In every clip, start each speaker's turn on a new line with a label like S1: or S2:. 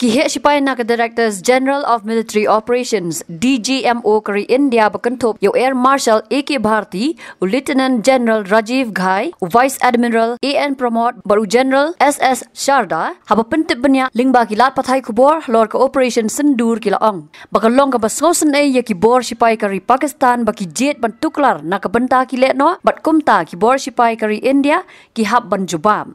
S1: Kihe Sipai Naka Directors General of Military Operations DGMO Kari India Bakantop Yo Air Marshal A.K. Bharti, Lieutenant General Rajiv Ghai, Vice Admiral A.N. Pramod, Baru General S.S. Sharda, Haba Pentip Banya, Lingba Kilat Pathai Kubor, Lorka Operation Sindur Kilaong. Bakalong Kabasnosan A Yaki Bor Sipai Kari Pakistan Baki Jet Bantuklar Nakabanta Kiletno, Bat Kumta Kibor Sipai Kari India, Kihab Banjubam.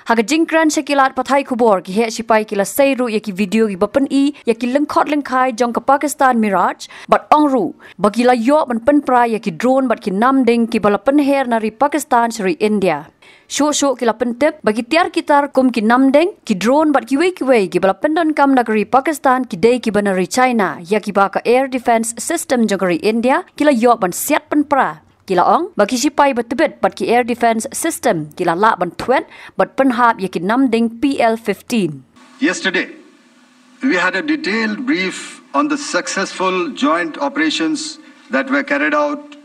S1: Haga jingkran sekilat pathai kubor ki he sipai kila seiru yaki video ki bapan I yaki lengkot lengkai jong ka Pakistan Mirage bat ongru bagila yo ban pen pra yaki drone bat ki namding ki bala penher nari Pakistan seri India. Show kila pentip bagi tiar kitar kum ki namding ki drone bat ki wei ki bala pendon kam nagari Pakistan ki dei ki banari China yaki ba ka air defense system jongari India kila yo ban siat pen pra. Kila ong bagi sipai betebet bat ki air defense system kila la ban twet bat penhab yaki namding PL-15.
S2: Yesterday, we had a detailed brief on the successful joint operations that were carried out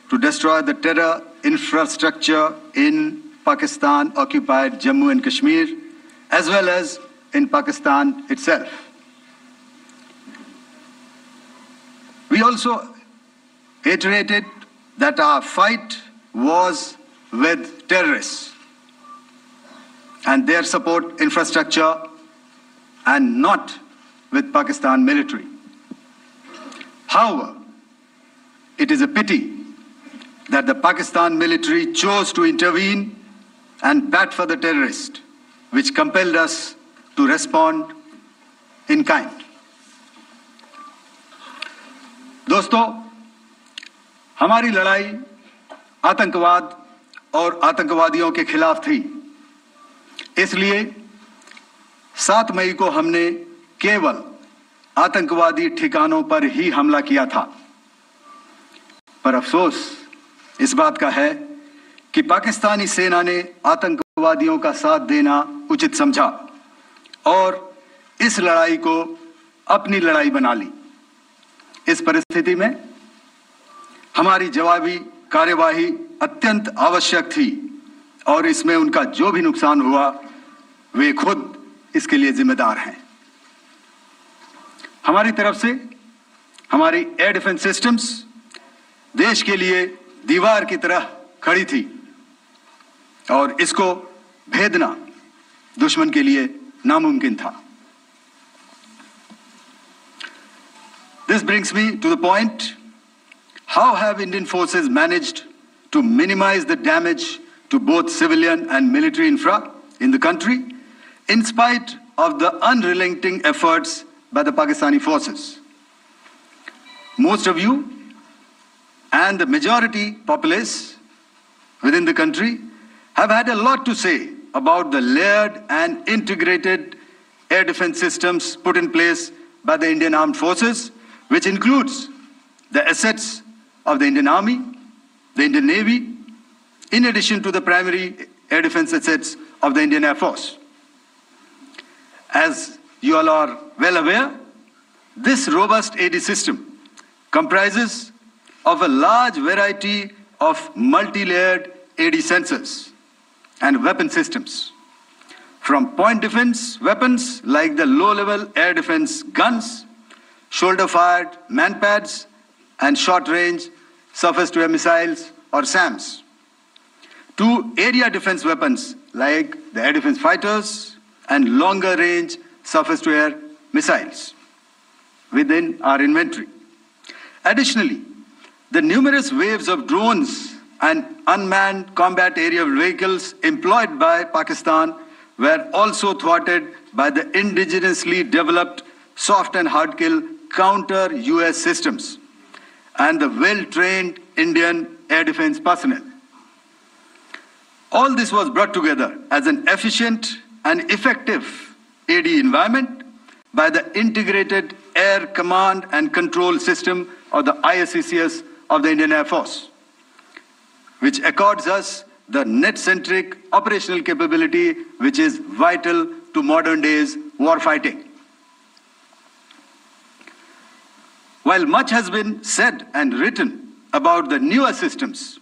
S2: to destroy the terror infrastructure in Pakistan-occupied Jammu and Kashmir, as well as in Pakistan itself. We also iterated that our fight was with terrorists and their support infrastructure and not with Pakistan military. However, it is a pity that the Pakistan military chose to intervene and bat for the terrorist, which compelled us to respond in kind. दोस्तों, हमारी लड़ाई आतंकवाद और आतंकवादियों के खिलाफ थी। इसलिए 7 मई को हमने केवल आतंकवादी ठिकानों पर ही हमला किया था। पर अफसोस इस बात का है कि पाकिस्तानी सेना ने आतंकवादियों का साथ देना उचित समझा और इस लड़ाई को अपनी लड़ाई बना ली। इस परिस्थिति में हमारी जवाबी कार्यवाही अत्यंत आवश्यक थी और इसमें उनका जो भी नुकसान हुआ वे खुद इसके लिए जिम्मेदार हैं। हमारी तरफ से हमारी एयर डिफेंस सिस्टम्स देश के लिए दीवार की तरह खड़ी थी और इसको भेदना दुश्मन के लिए नामुमकिन था। This brings me to the point. How have Indian forces managed to minimize the damage to both civilian and military infra in the country, in spite of the unrelenting efforts by the Pakistani forces? Most of you and the majority populace within the country have had a lot to say about the layered and integrated air defense systems put in place by the Indian Armed Forces, which includes the assets of the Indian Army, the Indian Navy, in addition to the primary air defense assets of the Indian Air Force. As you all are well aware, this robust AD system comprises of a large variety of multi-layered AD sensors and weapon systems, from point defense weapons like the low-level air defense guns, shoulder-fired manpads, and short-range surface-to-air missiles or SAMs, to area defense weapons like the air defense fighters and longer-range surface-to-air missiles within our inventory. Additionally, the numerous waves of drones and unmanned combat aerial vehicles employed by Pakistan were also thwarted by the indigenously developed soft and hard kill counter-US systems and the well-trained Indian air defense personnel. All this was brought together as an efficient and effective AD environment by the Integrated Air Command and Control System or the ISCCS of the Indian Air Force, which accords us the net-centric operational capability which is vital to modern days warfighting. While much has been said and written about the newer systems,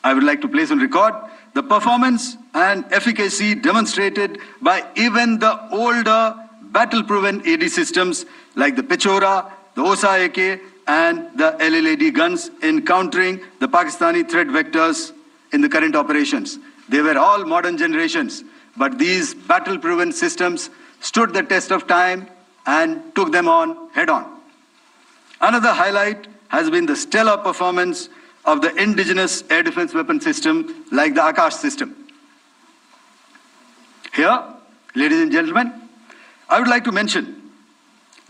S2: I would like to place on record the performance and efficacy demonstrated by even the older battle-proven AD systems like the Pechora, the Osa AK, and the LLAD guns in countering the Pakistani threat vectors in the current operations. They were all modern generations, but these battle-proven systems stood the test of time and took them on head-on. Another highlight has been the stellar performance of the indigenous air defense weapon system like the Akash system. Here, ladies and gentlemen, I would like to mention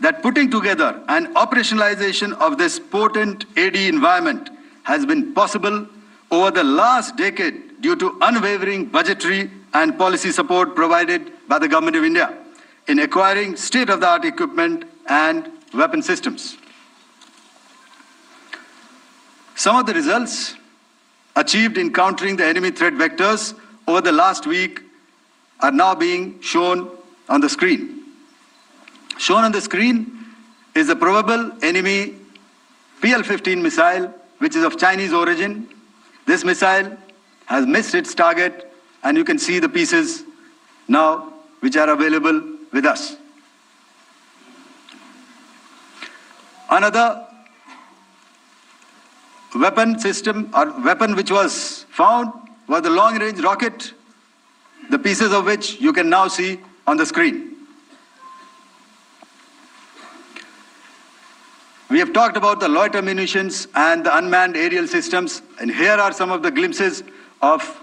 S2: that putting together and operationalization of this potent AD environment has been possible over the last decade due to unwavering budgetary and policy support provided by the Government of India in acquiring state-of-the-art equipment and weapon systems. Some of the results achieved in countering the enemy threat vectors over the last week are now being shown on the screen. Shown on the screen is the probable enemy PL-15 missile, which is of Chinese origin. This missile has missed its target, and you can see the pieces now which are available with us. Another weapon system or weapon which was found was the long-range rocket, the pieces of which you can now see on the screen. We have talked about the loiter munitions and the unmanned aerial systems, and here are some of the glimpses of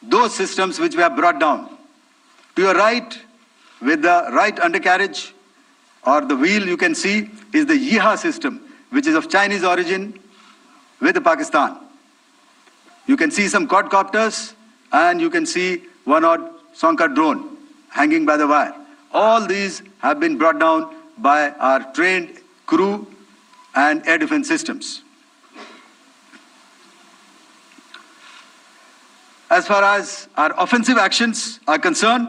S2: those systems which we have brought down. To your right, with the right undercarriage or the wheel, you can see is the Yeeha system, which is of Chinese origin with Pakistan. You can see some quadcopters, and you can see one odd Sonka drone hanging by the wire. All these have been brought down by our trained crew and air defense systems. As far as our offensive actions are concerned,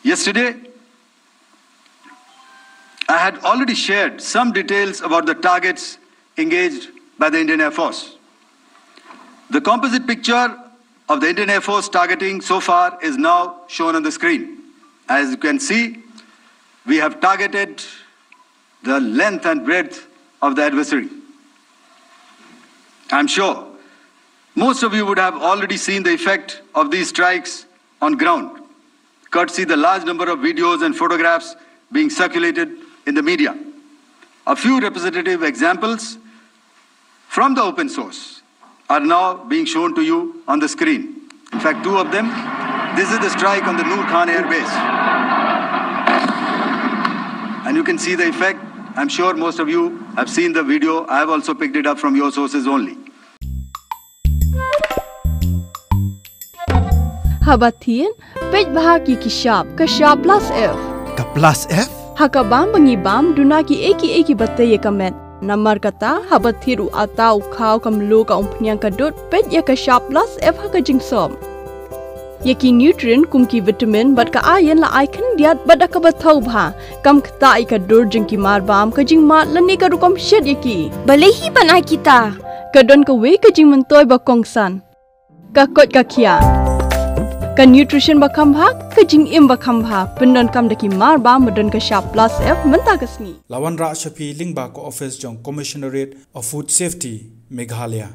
S2: yesterday I had already shared some details about the targets engaged by the Indian Air Force. The composite picture of the Indian Air Force targeting so far is now shown on the screen. As you can see, we have targeted the length and breadth of the adversary. I'm sure most of you would have already seen the effect of these strikes on ground, courtesy the large number of videos and photographs being circulated in the media. A few representative examples from the open source are now being shown to you on the screen. In fact, two of them. This is the strike on the Noor Khan Air Base. And you can see the effect. I'm sure most of you have seen the video. I have also picked it up from your sources only.
S3: Habatin, page bahagi kishab, kashab plus F.
S4: Ka plus F?
S3: Hakabam bangibam dunaki eki bataya kamet. Namar kata habathiru atau kau kamlu ka umpnyang kadut page ya kashab plus F hakajing som. Yaki nutrient kumki vitamin bat ka ayan la icon diat bada ka bathau bha kam kata ika dur jingki marbam ka jing mat lani ka rukom shed yaki balehi bana kita kadon ka we ka jing mentoy ba kongsan ka kot ka kia ka nutrition ba khambha ka jing im ba khambha pendon kam daki marbam badon ka sharp plus F menta kasni
S4: Lawan Ra Shafi Lingba ko office jong Commissionerate of Food Safety Meghalaya